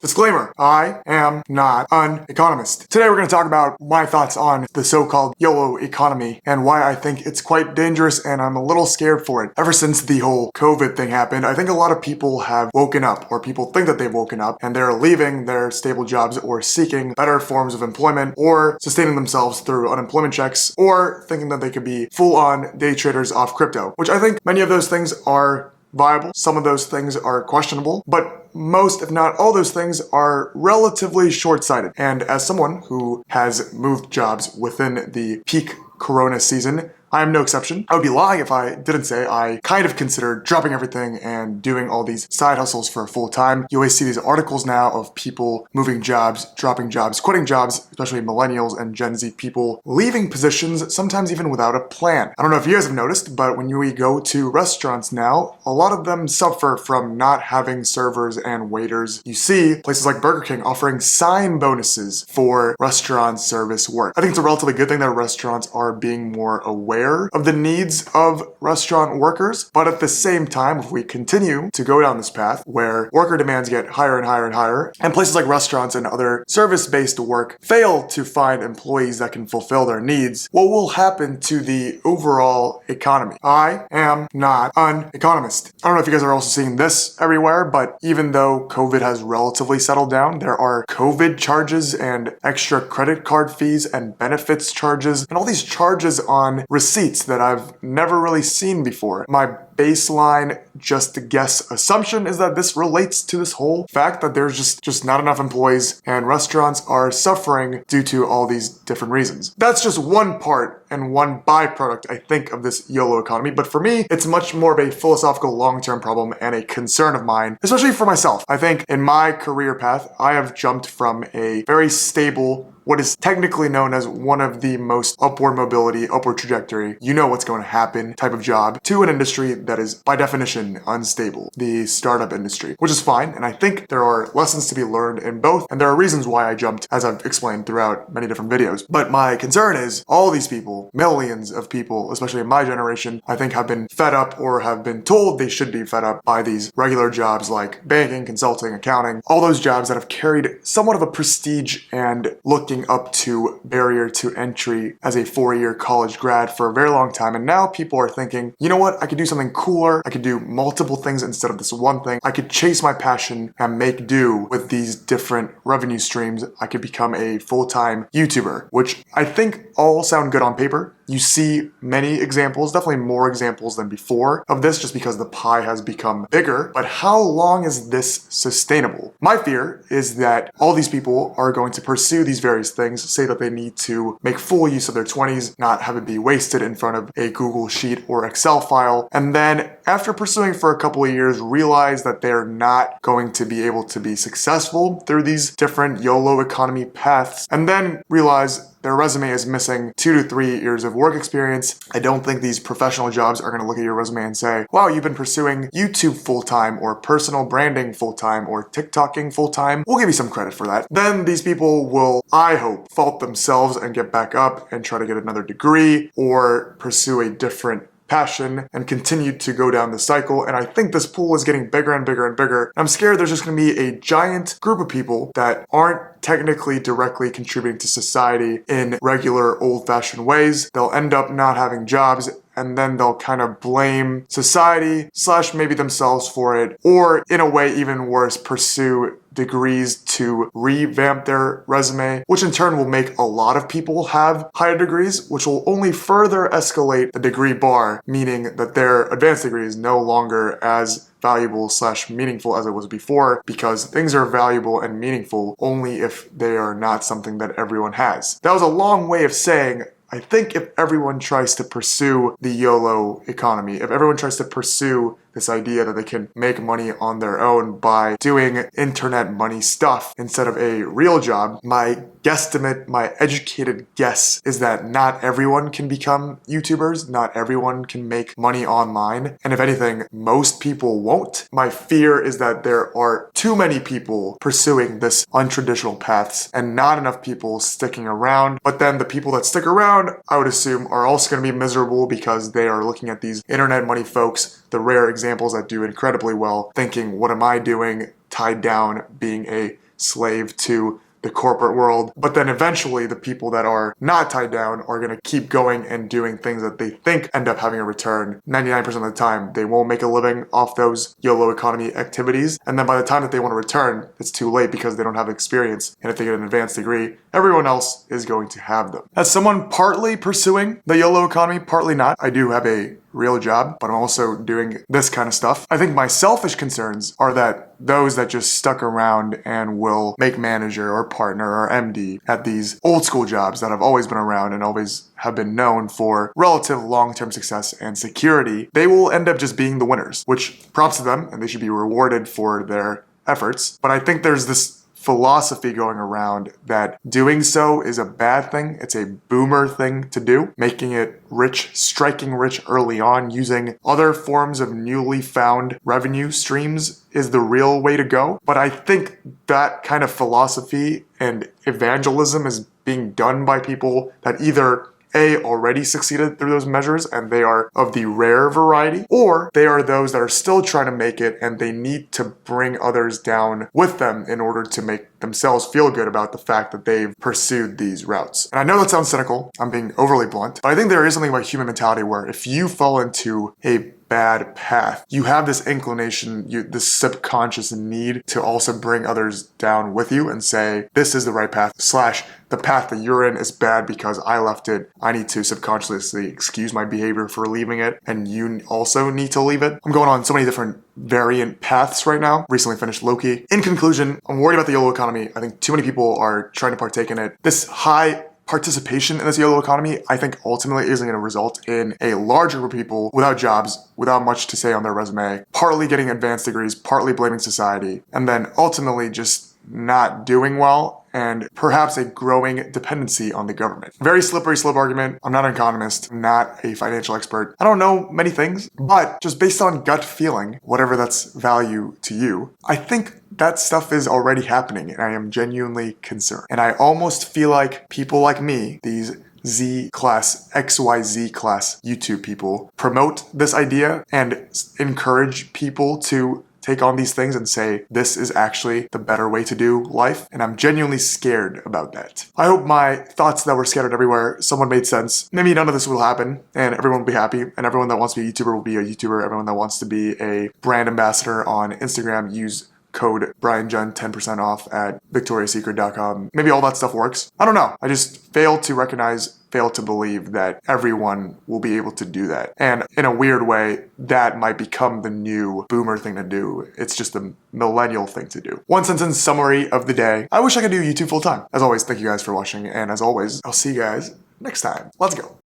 Disclaimer, I am not an economist. Today we're going to talk about my thoughts on the so-called YOLO economy and why I think it's quite dangerous and I'm a little scared for it. Ever since the whole COVID thing happened, I think a lot of people have woken up, or people think that they've woken up, and they're leaving their stable jobs or seeking better forms of employment or sustaining themselves through unemployment checks or thinking that they could be full-on day traders off crypto, which I think many of those things are viable. Some of those things are questionable, but most, if not all those things are relatively short-sighted. And as someone who has moved jobs within the peak Corona season, I am no exception. I would be lying if I didn't say I kind of considered dropping everything and doing all these side hustles for full time. You always see these articles now of people moving jobs, dropping jobs, quitting jobs, especially millennials and Gen Z people leaving positions, sometimes even without a plan. I don't know if you guys have noticed, but when we go to restaurants now, a lot of them suffer from not having servers and waiters. You see places like Burger King offering sign bonuses for restaurant service work. I think it's a relatively good thing that restaurants are being more aware of the needs of restaurant workers, but at the same time, if we continue to go down this path where worker demands get higher and higher and higher, and places like restaurants and other service-based work fail to find employees that can fulfill their needs, what will happen to the overall economy? I am not an economist. I don't know if you guys are also seeing this everywhere, but even though COVID has relatively settled down, there are COVID charges and extra credit card fees and benefits charges and all these charges on receipts that I've never really seen before. My baseline, just to guess assumption is that this relates to this whole fact that there's just not enough employees and restaurants are suffering due to all these different reasons. That's just one part and one byproduct, I think, of this YOLO economy. But for me, it's much more of a philosophical long-term problem and a concern of mine, especially for myself. I think in my career path, I have jumped from a very stable, what is technically known as one of the most upward mobility, upward trajectory, you know what's going to happen type of job, to an industry that is by definition unstable, the startup industry, which is fine. And I think there are lessons to be learned in both. And there are reasons why I jumped, as I've explained throughout many different videos. But my concern is all these people, millions of people, especially in my generation, I think have been fed up or have been told they should be fed up by these regular jobs like banking, consulting, accounting, all those jobs that have carried somewhat of a prestige and looking up to barrier to entry as a 4-year college grad for a very long time. And now people are thinking, you know what, I could do something cooler. I could do multiple things instead of this one thing. I could chase my passion and make do with these different revenue streams. I could become a full-time YouTuber, which I think all sound good on paper. You see many examples, definitely more examples than before of this, just because the pie has become bigger. But how long is this sustainable? My fear is that all these people are going to pursue these various things, say that they need to make full use of their 20s, not have it be wasted in front of a Google Sheet or Excel file, and then after pursuing for a couple of years, realize that they're not going to be able to be successful through these different YOLO economy paths, and then realize their resume is missing 2 to 3 years of work experience. I don't think these professional jobs are going to look at your resume and say, wow, you've been pursuing YouTube full-time or personal branding full-time or TikToking full-time. We'll give you some credit for that. Then these people will, I hope, fault themselves and get back up and try to get another degree or pursue a different passion and continue to go down the cycle. And I think this pool is getting bigger and bigger and bigger. I'm scared there's just going to be a giant group of people that aren't technically directly contributing to society in regular old-fashioned ways. They'll end up not having jobs, and then they'll kind of blame society / maybe themselves for it, or in a way even worse, pursue degrees to revamp their resume, which in turn will make a lot of people have higher degrees, which will only further escalate the degree bar, meaning that their advanced degree is no longer as valuable / meaningful as it was before, because things are valuable and meaningful only if they are not something that everyone has. That was a long way of saying, I think if everyone tries to pursue the YOLO economy, if everyone tries to pursue this idea that they can make money on their own by doing internet money stuff instead of a real job, my guesstimate, my educated guess is that not everyone can become YouTubers, not everyone can make money online, and if anything, most people won't. My fear is that there are too many people pursuing this untraditional paths and not enough people sticking around, but then the people that stick around, I would assume, are also going to be miserable because they are looking at these internet money folks, the rare examples that do incredibly well, thinking, what am I doing, tied down being a slave to the corporate world. But then eventually the people that are not tied down are going to keep going and doing things that they think end up having a return. 99% of the time, they won't make a living off those YOLO economy activities. And then by the time that they want to return, it's too late because they don't have experience. And if they get an advanced degree, everyone else is going to have them. As someone partly pursuing the YOLO economy, partly not, I do have a real job, but I'm also doing this kind of stuff. I think my selfish concerns are that those that just stuck around and will make manager or partner or MD at these old school jobs that have always been around and always have been known for relative long-term success and security, they will end up just being the winners, which props to them and they should be rewarded for their efforts. But I think there's this philosophy going around that doing so is a bad thing. It's a boomer thing to do. Making it rich, striking rich early on using other forms of newly found revenue streams is the real way to go. But I think that kind of philosophy and evangelism is being done by people that either already succeeded through those measures and they are of the rare variety, or they are those that are still trying to make it and they need to bring others down with them in order to make themselves feel good about the fact that they've pursued these routes. And I know that sounds cynical, I'm being overly blunt, but I think there is something about human mentality where if you fall into a bad path, you have this inclination, this subconscious need to also bring others down with you and say, this is the right path, / the path that you're in is bad because I left it. I need to subconsciously excuse my behavior for leaving it, and you also need to leave it. I'm going on so many different variant paths right now. Recently finished Loki. In conclusion, I'm worried about the YOLO economy. I think too many people are trying to partake in it. This high participation in this YOLO economy, I think ultimately isn't going to result in a larger group of people without jobs, without much to say on their resume, partly getting advanced degrees, partly blaming society, and then ultimately just not doing well and perhaps a growing dependency on the government. Very slippery slope argument. I'm not an economist, I'm not a financial expert. I don't know many things, but just based on gut feeling, whatever that's value to you, I think that stuff is already happening and I am genuinely concerned. And I almost feel like people like me, these Z class, XYZ class YouTube people, promote this idea and encourage people to take on these things and say, this is actually the better way to do life. And I'm genuinely scared about that. I hope my thoughts that were scattered everywhere, someone made sense. Maybe none of this will happen and everyone will be happy. And everyone that wants to be a YouTuber will be a YouTuber. Everyone that wants to be a brand ambassador on Instagram, use code BrianJun 10% off at victoriasecret.com. Maybe all that stuff works. I don't know. I just fail to believe that everyone will be able to do that. And in a weird way, that might become the new boomer thing to do. It's just a millennial thing to do. One sentence summary of the day. I wish I could do YouTube full time. As always, thank you guys for watching. And as always, I'll see you guys next time. Let's go.